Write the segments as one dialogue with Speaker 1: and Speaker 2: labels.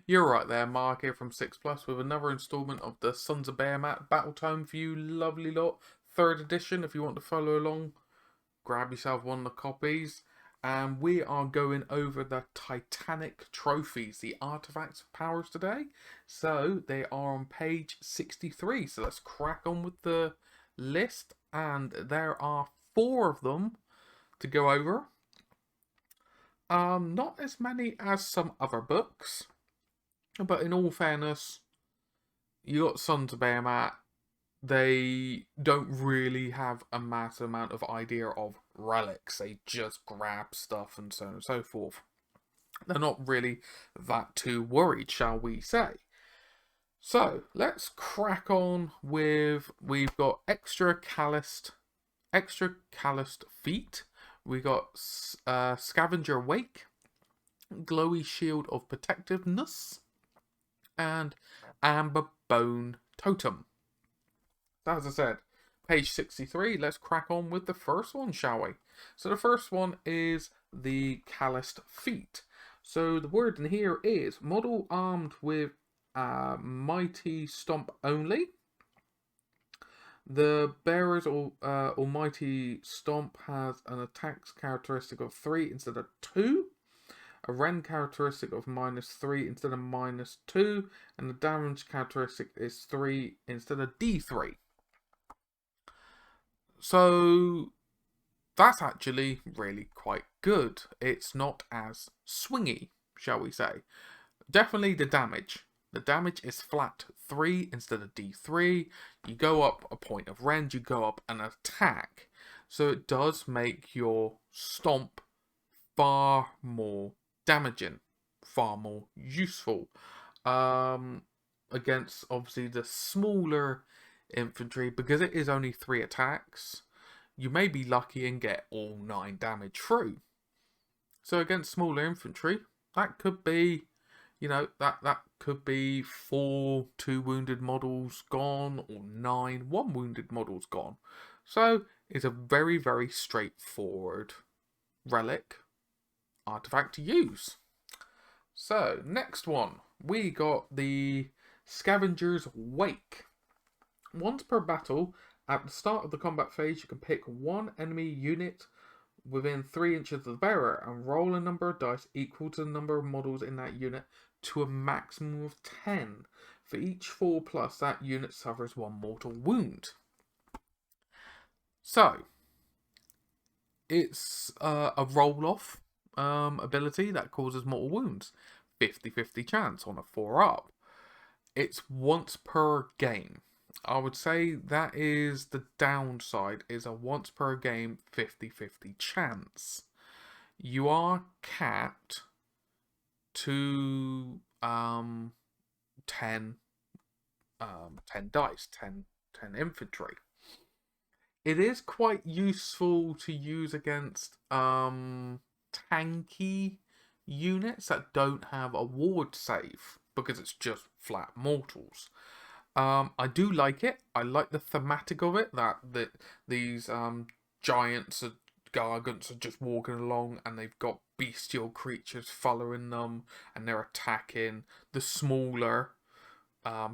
Speaker 1: You're right there, Mark here from 6 Plus with another instalment of the Sons of Behemat Battletome for you lovely lot. 3rd edition, if you want to follow along, grab yourself one of the copies. And we are going over the Titanic trophies, the artifacts of powers today. So they are on page 63. So let's crack on with the list. And there are 4 of them to go over. Not as many as some other books. But in all fairness, you got Sons of Behemat. They don't really have a massive amount of idea of relics. They just grab stuff and so on and so forth. They're not really that too worried, shall we say. So, let's crack on with... We've got extra calloused feet. We got Scavenger Wake, Glowy Shield of Protectiveness, and Amber Bone Totem. So as I said, page 63, let's crack on with the first one, shall we? So the first one is the Calloused Feet. So the word in here is model armed with Mighty Stomp only. The bearer's Almighty Stomp has an attack characteristic of 3 instead of 2. A rend characteristic of -3 instead of -2, and the damage characteristic is 3 instead of D3. So that's actually really quite good. It's not as swingy, shall we say. Definitely the damage. The damage is flat 3 instead of D3. You go up a point of rend, you go up an attack. So it does make your stomp far more damaging, far more useful against obviously the smaller infantry, because it is only 3 attacks. You may be lucky and get all 9 damage through. So against smaller infantry, that could be, you know, that could be 4 2 wounded models gone, or 9 1 wounded models gone. So it's a very, very straightforward relic artifact to use. So next one, we got the Scavenger's Wake. Once per battle, at the start of the combat phase, you can pick one enemy unit within 3 inches of the bearer and roll a number of dice equal to the number of models in that unit to a maximum of 10. For each 4+, that unit suffers 1 mortal wound. So it's a roll-off ability that causes mortal wounds. 50-50 chance on a 4-up. It's once per game. I would say that is the downside, is a once per game 50-50 chance. You are capped to 10 dice, 10 infantry. It is quite useful to use against tanky units that don't have a ward save, because it's just flat mortals. I do like it. I like the thematic of it, that these giants and gargants are just walking along and they've got bestial creatures following them and they're attacking the smaller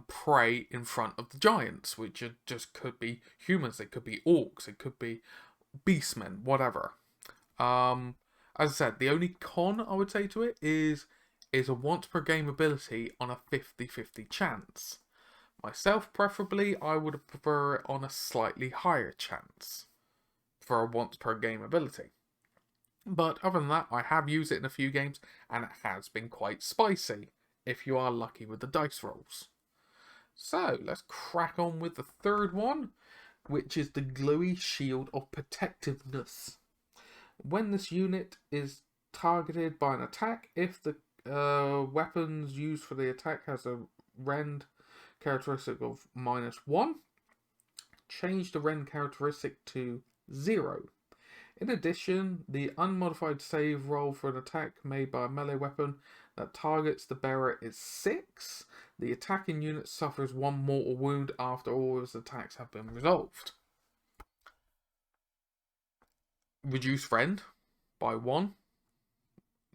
Speaker 1: prey in front of the giants, which just could be humans, it could be orcs, it could be beastmen, whatever. As I said, the only con I would say to it is a once per game ability on a 50-50 chance. Myself, preferably, I would prefer it on a slightly higher chance for a once per game ability. But other than that, I have used it in a few games and it has been quite spicy if you are lucky with the dice rolls. So let's crack on with the third one, which is the Glowy Shield of Protectiveness. When this unit is targeted by an attack, if the weapons used for the attack has a rend characteristic of -1, change the rend characteristic to 0. In addition, the unmodified save roll for an attack made by a melee weapon that targets the bearer is 6. The attacking unit suffers 1 mortal wound after all of its attacks have been resolved. Reduce rend by 1.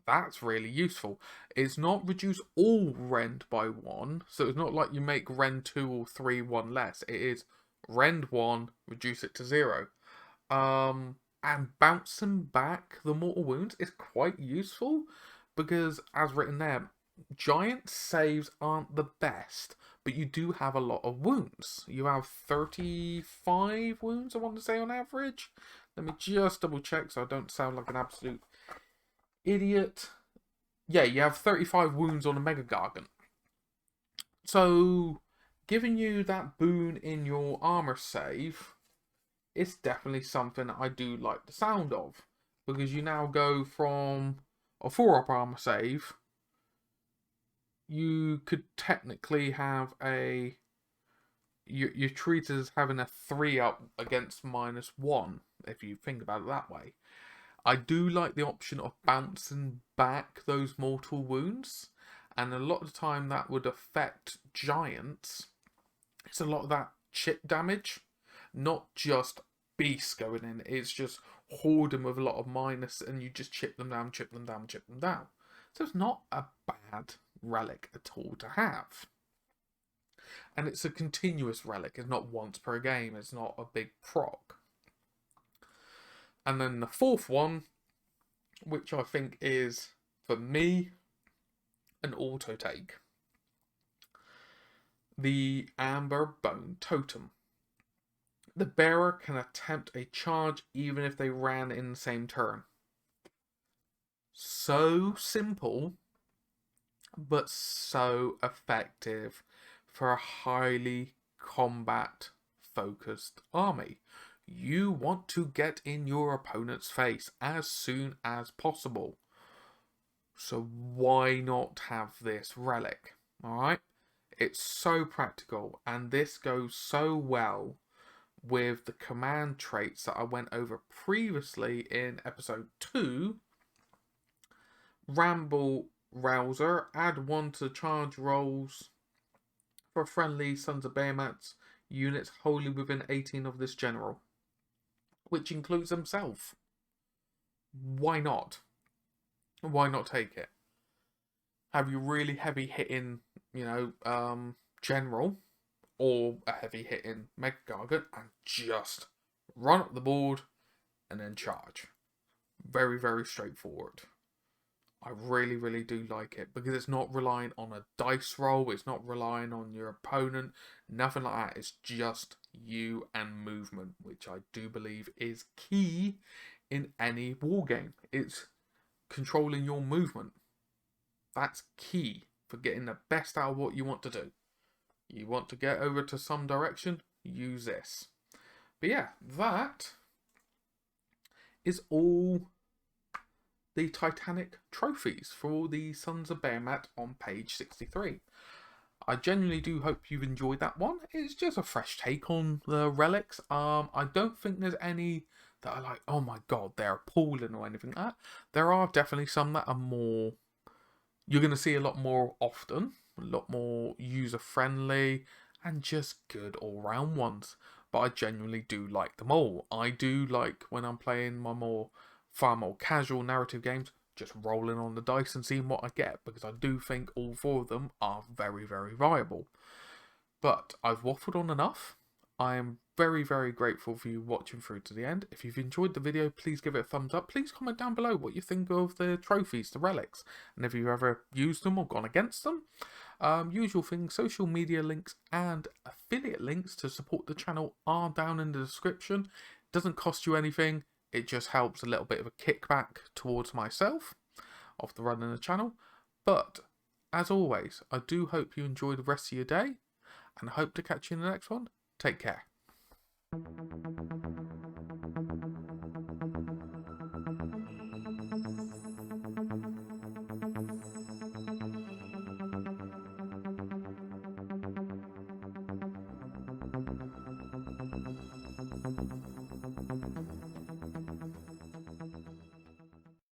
Speaker 1: That's really useful. It's not reduce all rend by 1, so it's not like you make rend 2 or 3 1 less. It is rend 1, reduce it to 0. And bouncing back the mortal wounds is quite useful because, as written there, giant saves aren't the best, but you do have a lot of wounds. You have 35 wounds, I want to say, on average. Let me just double check so I don't sound like an absolute idiot. Yeah, you have 35 wounds on a Mega Gargant. So, giving you that boon in your armor save, it's definitely something I do like the sound of. Because you now go from a 4-up armor save, you could technically have a... You're treated as having a 3-up against -1, if you think about it that way. I do like the option of bouncing back those mortal wounds, and a lot of the time that would affect giants. It's a lot of that chip damage, not just beasts going in. It's just hoard them with a lot of minus, and you just chip them down, chip them down, chip them down. So it's not a bad relic at all to have. And it's a continuous relic. It's not once per game. It's not a big proc. And then the fourth one, which I think is, for me, an auto take. The Amber Bone Totem. The bearer can attempt a charge even if they ran in the same turn. So simple, but so effective for a highly combat-focused army. You want to get in your opponent's face as soon as possible. So why not have this relic? Alright? It's so practical, and this goes so well with the command traits that I went over previously in episode 2. Ramble Rouser, add 1 to charge rolls for friendly Sons of Behemat units wholly within 18 of this general, which includes himself. Why not? Why not take it? Have you really heavy hitting, general, or a heavy hitting Mega Gargant, and just run up the board and then charge. Very, very straightforward. I really, really do like it because it's not relying on a dice roll. It's not relying on your opponent. Nothing like that. It's just you and movement, which I do believe is key in any war game. It's controlling your movement. That's key for getting the best out of what you want to do. You want to get over to some direction, use this. But yeah, that is all the Titanic trophies for all the Sons of Behemat on page 63. I genuinely do hope you've enjoyed that one. It's just a fresh take on the relics. I don't think there's any that are like, oh my god, they're appalling or anything like that. There are definitely some that are more... You're going to see a lot more often, a lot more user-friendly, and just good all-round ones. But I genuinely do like them all. I do like, when I'm playing my far more casual narrative games, just rolling on the dice and seeing what I get, because I do think all 4 of them are very, very viable. But I've waffled on enough. I am very, very grateful for you watching through to the end. If you've enjoyed the video, please give it a thumbs up. Please comment down below what you think of the trophies, the relics, and if you've ever used them or gone against them. Usual things, social media links and affiliate links to support the channel are down in the description. It doesn't cost you anything. It just helps a little bit of a kickback towards myself of the running the channel. But as always, I do hope you enjoy the rest of your day, and I hope to catch you in the next one. Take care.